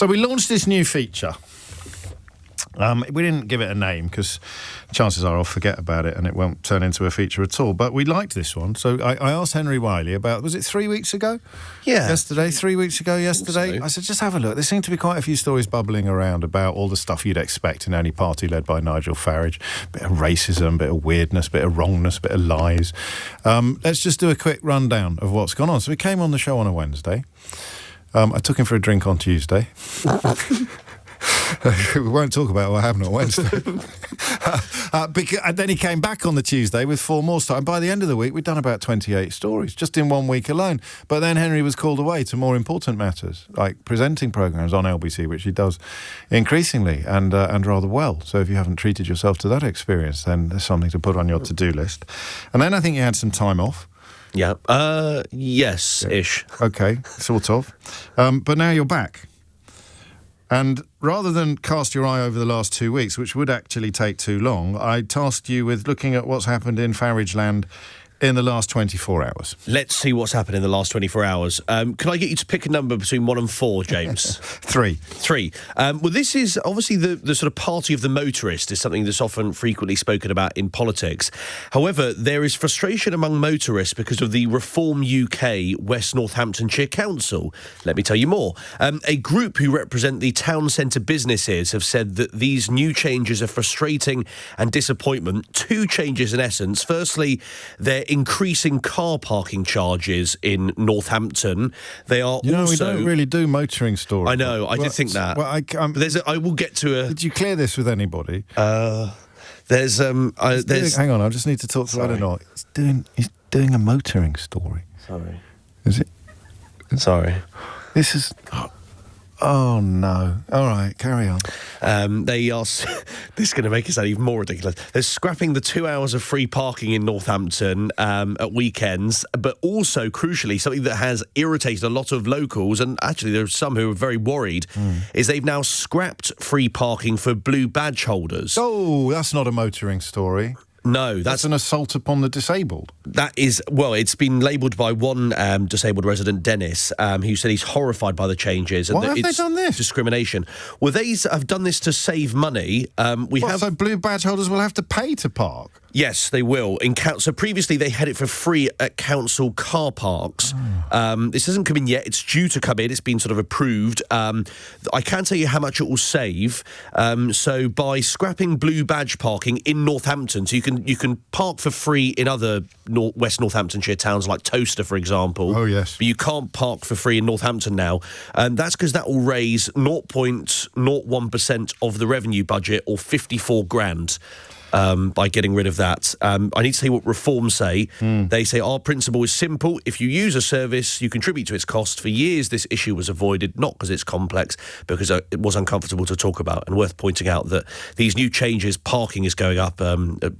So we launched this new feature. We didn't give it a name because chances are I'll forget about it and it won't turn into a feature at all. But we liked this one. So I asked Henry Wiley about, was it 3 weeks ago? Yeah. Yesterday, 3 weeks ago yesterday. So. I said, just have a look. There seem to be quite a few stories bubbling around about all the stuff you'd expect in any party led by Nigel Farage. Bit of racism, bit of weirdness, bit of wrongness, bit of lies. Let's just do a quick rundown of what's gone on. So we came on the show on a Wednesday. I took him for a drink on Tuesday. We won't talk about what happened on Wednesday. And then he came back on the Tuesday with 4 more stories. And by the end of the week, we'd done about 28 stories, just in 1 week alone. But then Henry was called away to more important matters, like presenting programmes on LBC, which he does increasingly and rather well. So if you haven't treated yourself to that experience, then there's something to put on your to-do list. And then I think you had some time off. Yeah. Yes-ish. Okay, sort of. But now you're back. And rather than cast your eye over the last 2 weeks, which would actually take too long, I tasked you with looking at what's happened in Farage land in the last 24 hours. Let's see what's happened in the last 24 hours. Can I get you to pick a number between 1 and 4, James? 3. 3. Well, this is obviously the sort of party of the motorist is something that's often frequently spoken about in politics. However, there is frustration among motorists because of the Reform UK West Northamptonshire Council. Let me tell you more. A group who represent the town centre businesses have said that these new changes are frustrating and disappointment. 2 changes in essence. Firstly, they're increasing car parking charges in Northampton. They are we also... don't really do motoring stories. I know, I did think that. Well, I will get to a... Did you clear this with anybody? Hang on, I just need to talk to... I don't know. He's doing a motoring story. Sorry. Is it? Sorry. This is... Oh, no. All right, carry on. They are... This is going to make it sound even more ridiculous. They're scrapping the 2 hours of free parking in Northampton at weekends, but also, crucially, something that has irritated a lot of locals, and actually there are some who are very worried, is they've now scrapped free parking for blue badge holders. Oh, that's not a motoring story. No, that's an assault upon the disabled. That is, well, it's been labelled by one disabled resident, Dennis, who said he's horrified by the changes. And Why have they done this? Discrimination. Well, they have done this to save money. So blue badge holders will have to pay to park? Yes, they will. So previously they had it for free at council car parks. This hasn't come in yet. It's due to come in. It's been sort of approved. I can't tell you how much it will save. So by scrapping blue badge parking in Northampton, so you can park for free in other West Northamptonshire towns like Toaster, for example. Oh, yes. But you can't park for free in Northampton now. That's because that will raise 0.01% of the revenue budget, or 54 grand. By getting rid of that. I need to say what Reform say. They say our principle is simple. If you use a service, you contribute to its cost. For years, this issue was avoided, not because it's complex, but because it was uncomfortable to talk about. And worth pointing out that these new changes, parking is going up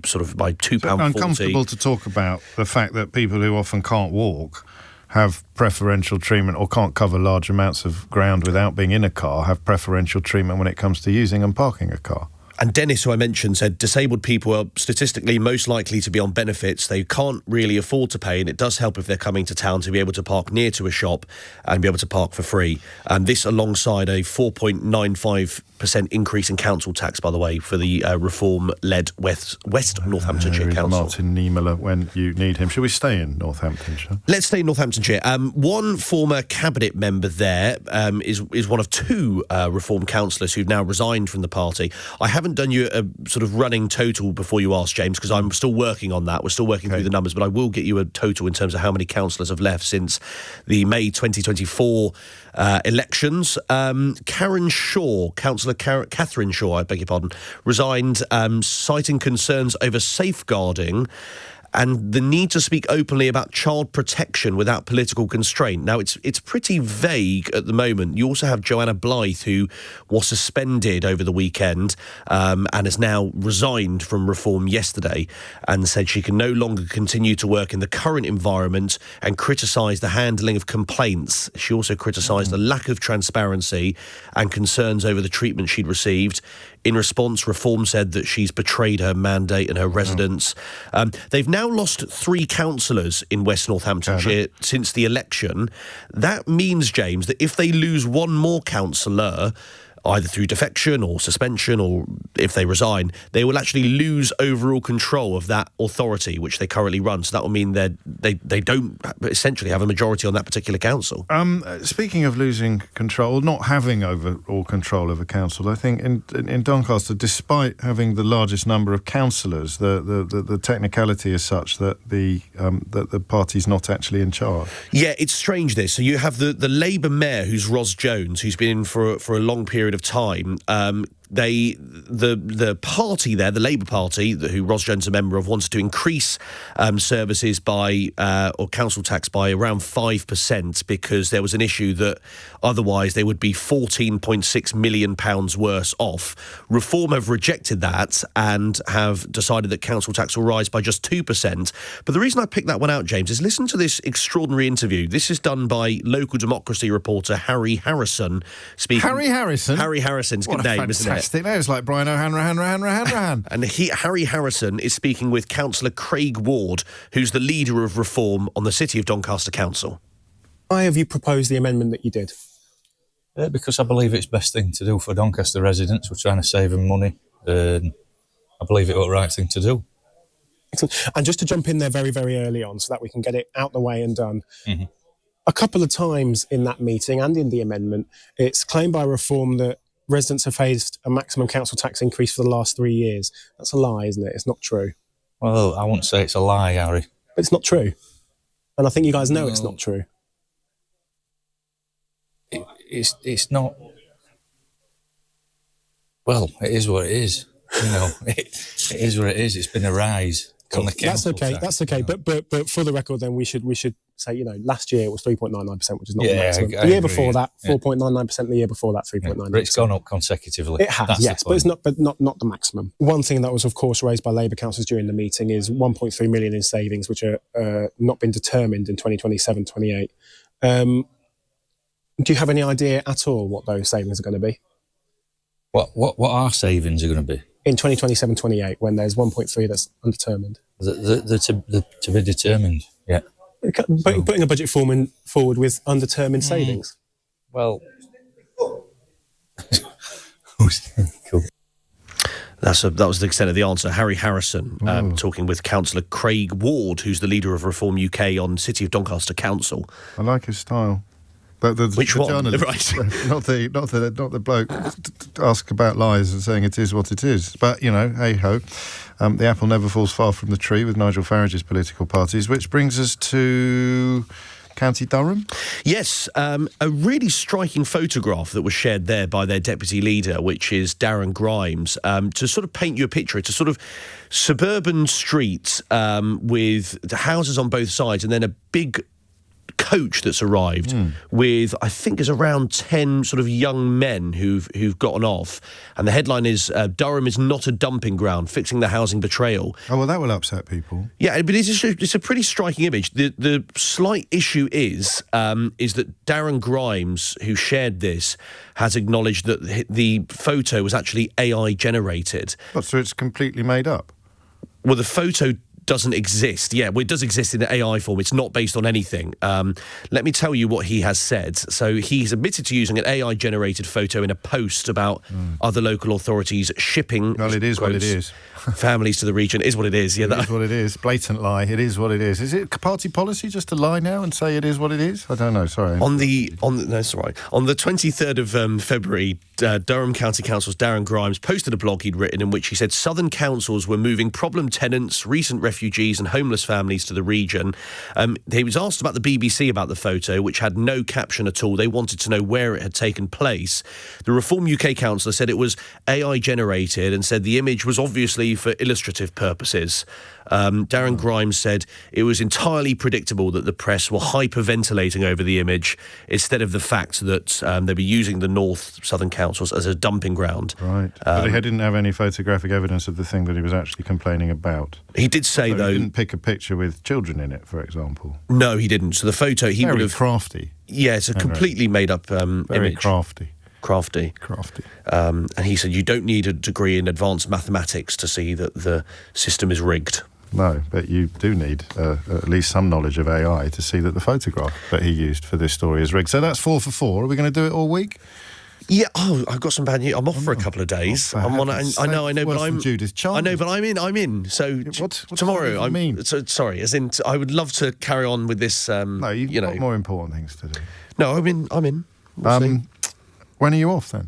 sort of by £2.40. Uncomfortable to talk about the fact that people who often can't walk have preferential treatment, or can't cover large amounts of ground without being in a car, have preferential treatment when it comes to using and parking a car. And Dennis, who I mentioned, said disabled people are statistically most likely to be on benefits. They can't really afford to pay, and it does help if they're coming to town to be able to park near to a shop and be able to park for free. And this alongside a 4.95% increase in council tax, by the way, for the Reform-led West Northamptonshire Council. Martin Niemöller when you need him. Should we stay in Northamptonshire? Let's stay in Northamptonshire. One former cabinet member there is one of 2 Reform councillors who've now resigned from the party. I haven't done you a sort of running total before you ask, James, because I'm still working on that. We're still working through the numbers, but I will get you a total in terms of how many councillors have left since the May 2024 elections. Catherine Shaw, I beg your pardon, resigned, citing concerns over safeguarding and the need to speak openly about child protection without political constraint. Now, it's pretty vague at the moment. You also have Joanna Blythe, who was suspended over the weekend and has now resigned from Reform yesterday, and said she can no longer continue to work in the current environment, and criticised the handling of complaints. She also criticised the lack of transparency and concerns over the treatment she'd received. In response, Reform said that she's betrayed her mandate and her residents. They've now lost 3 councillors in West Northamptonshire since the election. That means, James, that if they lose one more councillor, either through defection or suspension, or if they resign, they will actually lose overall control of that authority which they currently run. So that will mean they don't essentially have a majority on that particular council. Speaking of losing control, not having overall control of a council, I think in Doncaster, despite having the largest number of councillors, the technicality is such that the party's not actually in charge. Yeah, it's strange this. So you have the Labour mayor, who's Ros Jones, who's been in for a long period of time. The party there, the Labour Party, who Ros Jones is a member of, wants to increase services by or council tax by around 5%, because there was an issue that otherwise they would be £14.6 million worse off. Reform have rejected that and have decided that council tax will rise by just 2%. But the reason I picked that one out, James, is listen to this extraordinary interview. This is done by local democracy reporter Harry Harrison speaking. Harry Harrison? Harry Harrison's good name, isn't it? Fantastic. That was like Brian O'Hanrahan. And Harry Harrison is speaking with Councillor Craig Ward, who's the leader of Reform on the City of Doncaster Council. Why have you proposed the amendment that you did? Because I believe it's the best thing to do for Doncaster residents. We're trying to save them money. I believe it was the right thing to do. Excellent. And just to jump in there very, very early on so that we can get it out the way and done. Mm-hmm. A couple of times in that meeting and in the amendment, it's claimed by Reform that residents have faced a maximum council tax increase for the last 3 years. That's a lie, isn't it? It's not true. Well, I wouldn't say it's a lie, Harry. But it's not true. And I think you guys know it's not true. It's not... Well, it is what it is. You know, it is what it is. It's been a rise. Cool. That's okay. Tax, that's okay. You know. But for the record, then we should say, you know, last year it was 3.99%, which is not the maximum. The year before that, 4.99%. The year before that, 3.99%. But it's gone up consecutively. It has, yes, but it's not the maximum. One thing that was, of course, raised by Labour councillors during the meeting is 1.3 million in savings, which are not been determined in 2027-28. Do you have any idea at all what those savings are going to be? What our savings are going to be? In 2027-28, when there's 1.3 that's undetermined. They're to be determined, yeah. Putting a budget forward with undetermined savings. Well, cool. That was the extent of the answer. Harry Harrison talking with Councillor Craig Ward, who's the leader of Reform UK on City of Doncaster Council. I like his style. Which one? Right. not the bloke ask about lies and saying it is what it is. But, you know, hey-ho. The apple never falls far from the tree with Nigel Farage's political parties, which brings us to County Durham. Yes, a really striking photograph that was shared there by their deputy leader, which is Darren Grimes, to sort of paint you a picture. It's a sort of suburban street with the houses on both sides and then a big coach that's arrived with, I think, is around 10 sort of young men who've gotten off, and the headline is Durham is not a dumping ground, fixing the housing betrayal. Oh, well, that will upset people. Yeah, but it's a pretty striking image. The slight issue is that Darren Grimes, who shared this, has acknowledged that the photo was actually AI generated. Oh, so it's completely made up? Well, the photo doesn't exist. Yeah, well, it does exist in AI form. It's not based on anything. Let me tell you what he has said. So he's admitted to using an AI-generated photo in a post about other local authorities shipping... Well, it is what it is. Families to the region. It is what it is. Yeah, it is what it is. Blatant lie. It is what it is. Is it party policy just to lie now and say it is what it is? I don't know. Sorry. No, it's all right. On the 23rd of February, Durham County Council's Darren Grimes posted a blog he'd written in which he said Southern councils were moving problem tenants, recent refugees and homeless families to the region. He was asked about the BBC about the photo, which had no caption at all. They wanted to know where it had taken place. The Reform UK councillor said it was AI generated and said the image was obviously for illustrative purposes. Darren Grimes said it was entirely predictable that the press were hyperventilating over the image instead of the fact that they were using the Southern councils as a dumping ground. Right. But he didn't have any photographic evidence of the thing that he was actually complaining about. He did say, though... He didn't pick a picture with children in it, for example. No, he didn't. So the photo... He would have... crafty. Yeah, it's a completely made-up image. Very crafty. Crafty. And he said you don't need a degree in advanced mathematics to see that the system is rigged. No, but you do need at least some knowledge of AI to see that the photograph that he used for this story is rigged. So that's 4 for 4. Are we going to do it all week? Yeah. Oh, I've got some bad news. I'm off for a couple of days. I know, but I'm Judith Chalmers. I know, but I'm in. So what tomorrow, I mean, so sorry. As in, I would love to carry on with this. No, you've got more important things to do. No, I'm in. We'll see. When are you off then?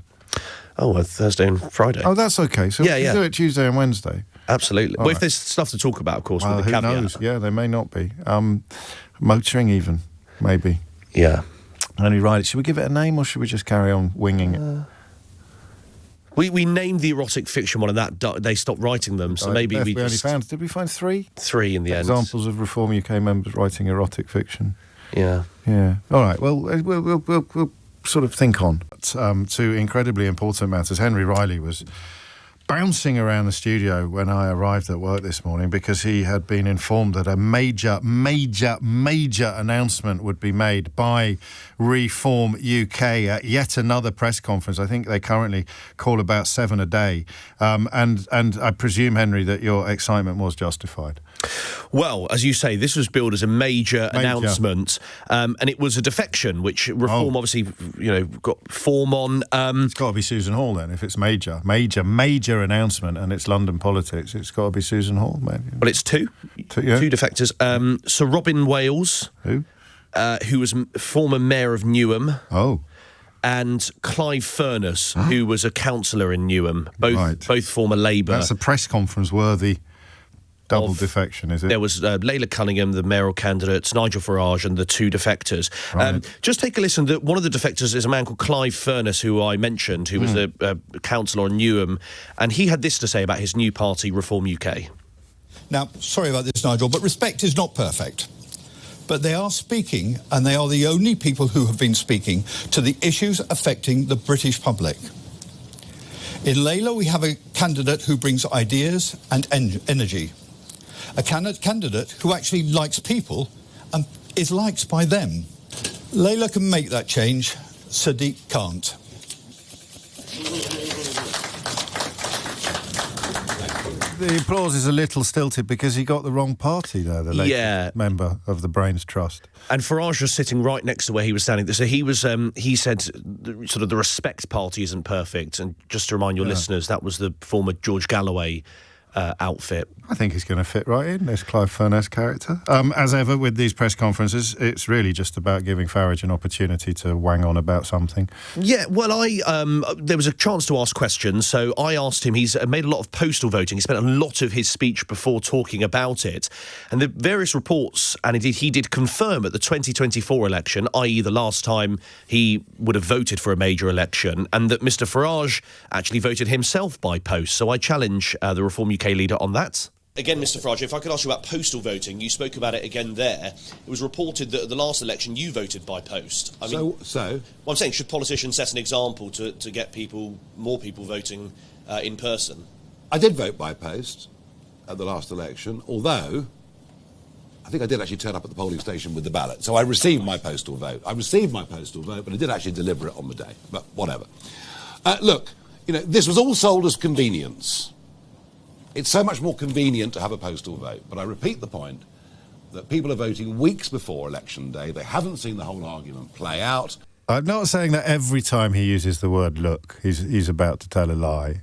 Oh, Thursday and Friday. Oh, that's okay. So we can do it Tuesday and Wednesday. Absolutely. Well, if there's stuff to talk about, of course, with the who caveat. knows? Yeah, there may not be. Motoring even, maybe. Yeah. Only right. Should we give it a name or should we just carry on winging it? We named the erotic fiction one, and that they stopped writing them. So maybe we only found. Did we find 3? 3 in the end. Examples of Reform UK members writing erotic fiction. Yeah. Yeah. All right. Well, we'll sort of think on to incredibly important matters. Henry Riley was bouncing around the studio when I arrived at work this morning because he had been informed that a major announcement would be made by Reform UK at yet another press conference. I think they currently call about 7 a day. And I presume, Henry, that your excitement was justified. Well, as you say, this was billed as a major announcement, and it was a defection, which Reform obviously, got form on. It's got to be Susan Hall then, if it's major announcement and it's London politics. It's got to be Susan Hall, maybe. Well, it's two defectors. Sir Robin Wales, who was former mayor of Newham. Oh. And Clive Furness, who was a councillor in Newham, both former Labour. That's a press conference worthy. Double defection, is it? There was Layla Cunningham, the mayoral candidate, Nigel Farage, and the 2 defectors. Right. Just take a listen. One of the defectors is a man called Clive Furness, who I mentioned, who was a councillor in Newham, and he had this to say about his new party, Reform UK. Now, sorry about this, Nigel, but respect is not perfect. But they are speaking, and they are the only people who have been speaking to the issues affecting the British public. In Layla, we have a candidate who brings ideas and energy. A candidate who actually likes people and is liked by them. Layla can make that change, Sadiq can't. The applause is a little stilted because he got the wrong party there, the latest member of the Brains Trust. And Farage was sitting right next to where he was standing. So he was. He said, sort of the Respect Party isn't perfect. And just to remind your listeners, that was the former George Galloway outfit. I think he's going to fit right in, this Clive Furness character. As ever with these press conferences, it's really just about giving Farage an opportunity to wang on about something. Yeah, well, there was a chance to ask questions, so I asked him. He's made a lot of postal voting. He spent a lot of his speech before talking about it. And the various reports, and indeed he did confirm at the 2024 election, i.e. the last time he would have voted for a major election, and that Mr Farage actually voted himself by post. So I challenge the Reform UK leader on that. Again, Mr Farage, if I could ask you about postal voting, you spoke about it again there. It was reported that at the last election you voted by post. So? Well, I'm saying, should politicians set an example to get more people voting in person? I did vote by post at the last election, although I think I did actually turn up at the polling station with the ballot. So I received my postal vote. But I did actually deliver it on the day. But whatever. Look, this was all sold as convenience. It's so much more convenient to have a postal vote. But I repeat the point that people are voting weeks before election day. They haven't seen the whole argument play out. I'm not saying that every time he uses the word look, he's about to tell a lie.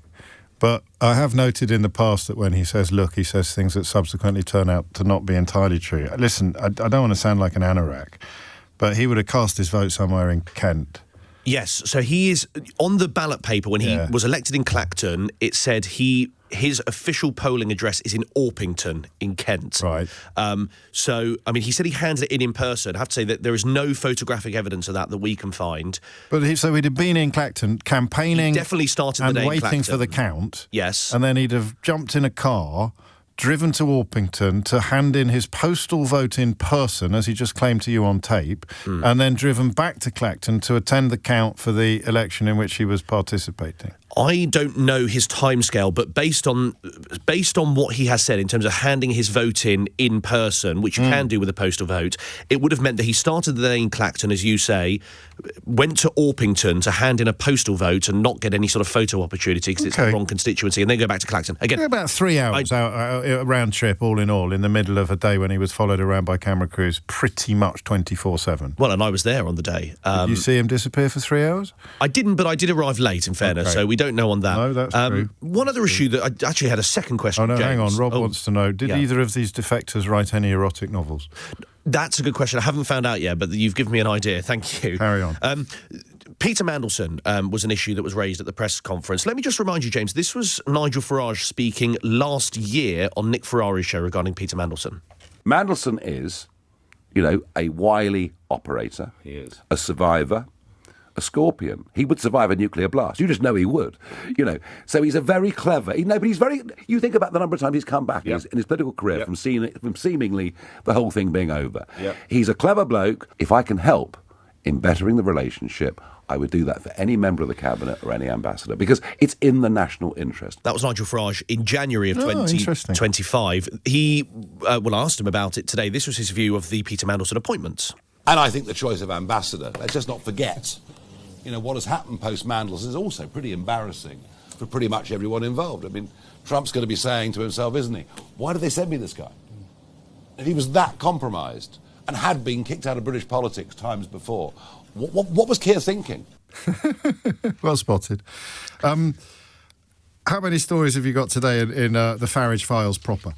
But I have noted in the past that when he says look, he says things that subsequently turn out to not be entirely true. Listen, I don't want to sound like an anorak, but he would have cast his vote somewhere in Kent. Yes, so he is on the ballot paper when he was elected in Clacton. It said his official polling address is in Orpington in Kent. Right. So, I mean, he said he handed it in person. I have to say that there is no photographic evidence of that we can find. But so he'd have been in Clacton campaigning, he definitely started the day and waiting in for the count. Yes. And then he'd have jumped in a car, driven to Orpington to hand in his postal vote in person, as he just claimed to you on tape, and then driven back to Clacton to attend the count for the election in which he was participating. I don't know his timescale, but based on what he has said in terms of handing his vote in person, which you can do with a postal vote, it would have meant that he started the day in Clacton, as you say, went to Orpington to hand in a postal vote and not get any sort of photo opportunity because it's the wrong constituency, and then go back to Clacton again. About 3 hours out round trip, all in all, in the middle of a day when he was followed around by camera crews, pretty much 24/7. Well, and I was there on the day. Did you see him disappear for 3 hours? I didn't, but I did arrive late. In fairness, so we don't know on that. No, that's true. One other issue that I actually had a second question. Oh no, James. hang on. Rob wants to know: did either of these defectors write any erotic novels? That's a good question. I haven't found out yet, but you've given me an idea. Thank you. Carry on. Peter Mandelson was an issue that was raised at the press conference. Let me just remind you, James, this was Nigel Farage speaking last year on Nick Ferrari's show regarding Peter Mandelson. Mandelson is, a wily operator. He is. A survivor. A scorpion. He would survive a nuclear blast. You just know he would. So he's a very clever... but he's very... You think about the number of times he's come back in his political career from seemingly the whole thing being over. Yep. He's a clever bloke. If I can help in bettering the relationship, I would do that for any member of the cabinet or any ambassador, because it's in the national interest. That was Nigel Farage in January of 2025. He, I asked him about it today. This was his view of the Peter Mandelson appointments. And I think the choice of ambassador, let's just not forget, what has happened post-Mandelson is also pretty embarrassing for pretty much everyone involved. I mean, Trump's going to be saying to himself, isn't he, why did they send me this guy? If he was that compromised and had been kicked out of British politics times before, what was Keir thinking? Well spotted. How many stories have you got today in the Farage Files proper?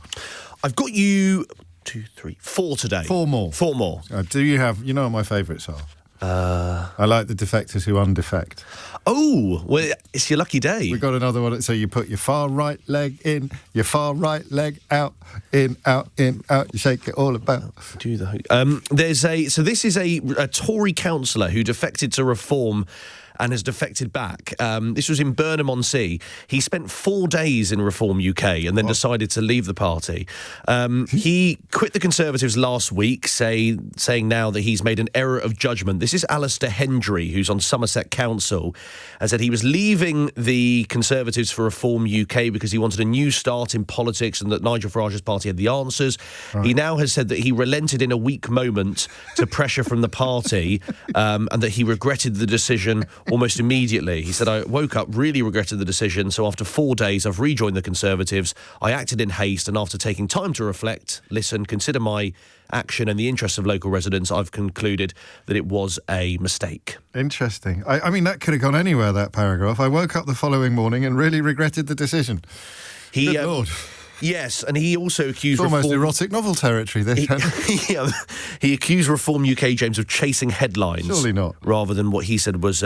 I've got you 2, 3, 4 today. 4 more. 4 more. Do you have... what my favourites are? I like the defectors who undefect. Oh, well, it's your lucky day. We got another one. So you put your far right leg in, your far right leg out, in, out, in, out. You shake it all about. Do the. This is a Tory councillor who defected to Reform and has defected back. This was in Burnham-on-Sea. He spent 4 days in Reform UK and then decided to leave the party. He quit the Conservatives last week, saying now that he's made an error of judgment. This is Alistair Hendry, who's on Somerset Council, and said he was leaving the Conservatives for Reform UK because he wanted a new start in politics and that Nigel Farage's party had the answers. Right. He now has said that he relented in a weak moment to pressure from the party and that he regretted the decision almost immediately. He said, I woke up, really regretted the decision, so after 4 days I've rejoined the Conservatives. I acted in haste, and after taking time to reflect, listen, consider my action and the interests of local residents, I've concluded that it was a mistake. Interesting. I mean, that could have gone anywhere, that paragraph. I woke up the following morning and really regretted the decision. Good Lord. Yes, and he also accused... It's almost erotic novel territory, this. He accused Reform UK, James, of chasing headlines. Surely not. Rather than what he said was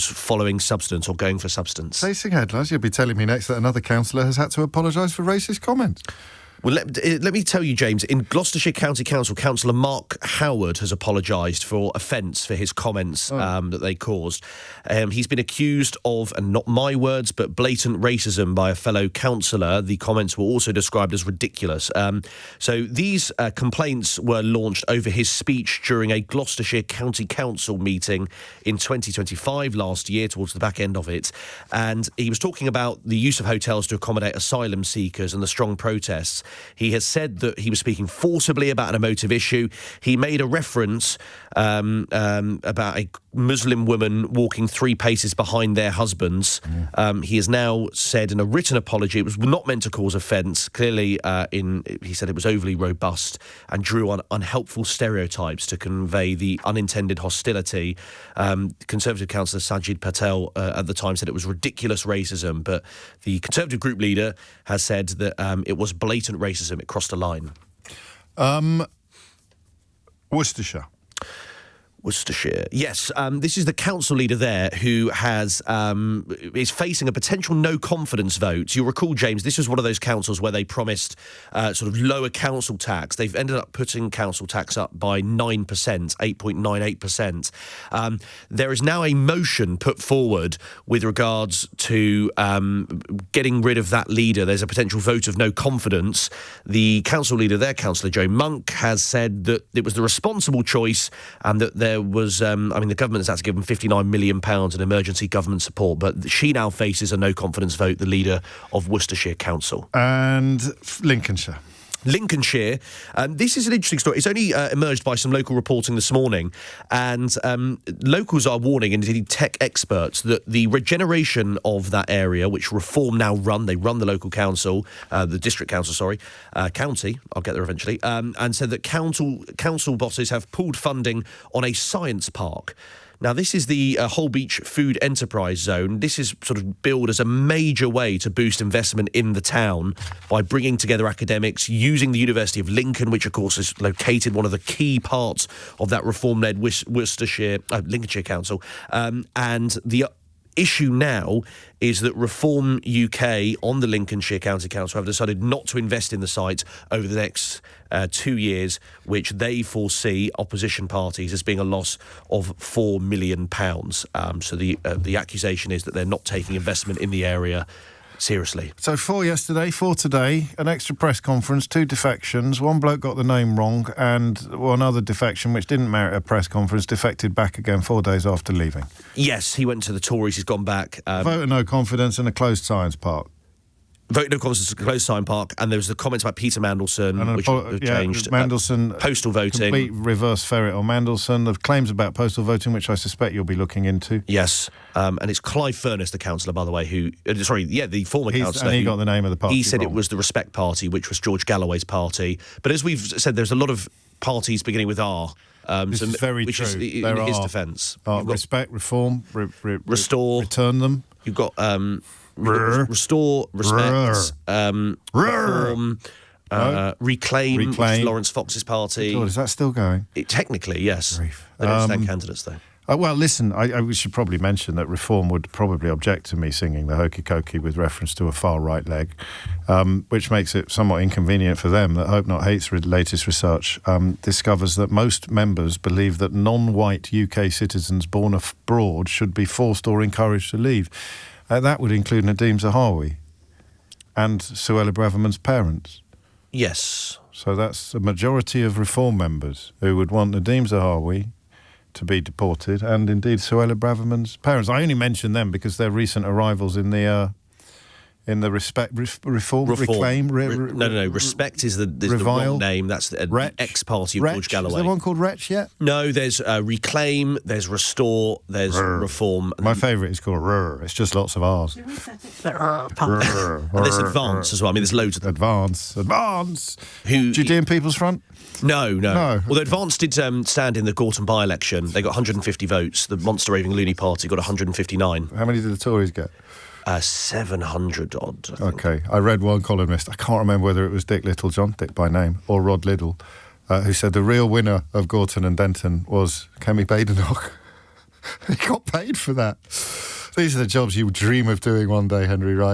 following substance or going for substance. Chasing headlines? You'll be telling me next that another councillor has had to apologise for racist comments. Well, let me tell you, James, in Gloucestershire County Council, Councillor Mark Howard has apologised for offence for his comments that they caused. He's been accused of, and not my words, but blatant racism by a fellow councillor. The comments were also described as ridiculous. So these complaints were launched over his speech during a Gloucestershire County Council meeting in 2025 last year, towards the back end of it. And he was talking about the use of hotels to accommodate asylum seekers and the strong protests. He has said that he was speaking forcibly about an emotive issue. He made a reference about a Muslim woman walking 3 paces behind their husbands. He has now said in a written apology it was not meant to cause offence. Clearly, he said it was overly robust and drew on unhelpful stereotypes to convey the unintended hostility. Conservative councillor Sajid Patel at the time said it was ridiculous racism, but the Conservative group leader has said that it was blatant racism. It crossed a line. Worcestershire. Yes, this is the council leader there who is facing a potential no confidence vote. You'll recall, James, this was one of those councils where they promised sort of lower council tax. They've ended up putting council tax up by 9%, 8.98%. There is now a motion put forward with regards to getting rid of that leader. There's a potential vote of no confidence. The council leader there, Councillor Joe Monk, has said that it was the responsible choice and that there there was, the government has had to give them £59 million in emergency government support, but she now faces a no-confidence vote, the leader of Worcestershire Council. And Lincolnshire. Lincolnshire. This is an interesting story. It's only emerged by some local reporting this morning, and locals are warning, and indeed tech experts, that the regeneration of that area, which Reform now run, they run the local council, the district council, county, I'll get there eventually, and said that council bosses have pulled funding on a science park. Now, this is the Holbeach Food Enterprise Zone. This is sort of billed as a major way to boost investment in the town by bringing together academics, using the University of Lincoln, which, of course, is located one of the key parts of that Reform-led Lincolnshire Council. And the issue now is that Reform UK on the Lincolnshire County Council have decided not to invest in the site over the next 2 years, which they foresee opposition parties as being a loss of £4 million. So the accusation is that they're not taking investment in the area seriously. So 4 yesterday, 4 today, an extra press conference, 2 defections. One bloke got the name wrong, and one other defection, which didn't merit a press conference, defected back again 4 days after leaving. Yes, he went to the Tories, he's gone back. Vote of no confidence in a closed science park. Vote no confidence in a closed science park, and there was the comments about Peter Mandelson, which changed. Mandelson, postal voting. Complete reverse ferret on Mandelson. The claims about postal voting, which I suspect you'll be looking into. Yes, and it's Clive Furness, the councillor, by the way, the former councillor. And he got the name of the party He said wrong. It was the Respect Party, which was George Galloway's party. But as we've said, there's a lot of parties beginning with R. This is very which true. Is in his defence. Respect, reform, restore, return them. You've got restore, respect, reform, reclaim, which is Lawrence Fox's party. God, is that still going? Technically, yes. They don't stand candidates, though. Well, listen, we should probably mention that Reform would probably object to me singing the Hokey Cokey with reference to a far-right leg, which makes it somewhat inconvenient for them that Hope Not Hate's latest research discovers that most members believe that non-white UK citizens born abroad should be forced or encouraged to leave. That would include Nadeem Zahawi and Suella Braverman's parents. Yes. So that's a majority of Reform members who would want Nadeem Zahawi to be deported, and indeed Suella Braverman's parents. I only mention them because they're recent arrivals in the reform. Reclaim. No. Respect is the wrong name. That's the ex-party of George Galloway. Is there one called Wretch yet? No, there's Reclaim, there's Restore, there's Reform. My favourite is called Rrr. It's just lots of R's. And there's Advance as well. I mean, there's loads of them. Advance. Judean People's Front? No. Although Advance did stand in the Gorton by-election. They got 150 votes. The Monster Raving Loony Party got 159. How many did the Tories get? 700 odd. I think. Okay, I read one columnist, I can't remember whether it was Dick Littlejohn, Dick by name, or Rod Liddell, who said the real winner of Gorton and Denton was Kemi Badenoch. He got paid for that. These are the jobs you dream of doing one day, Henry Riley.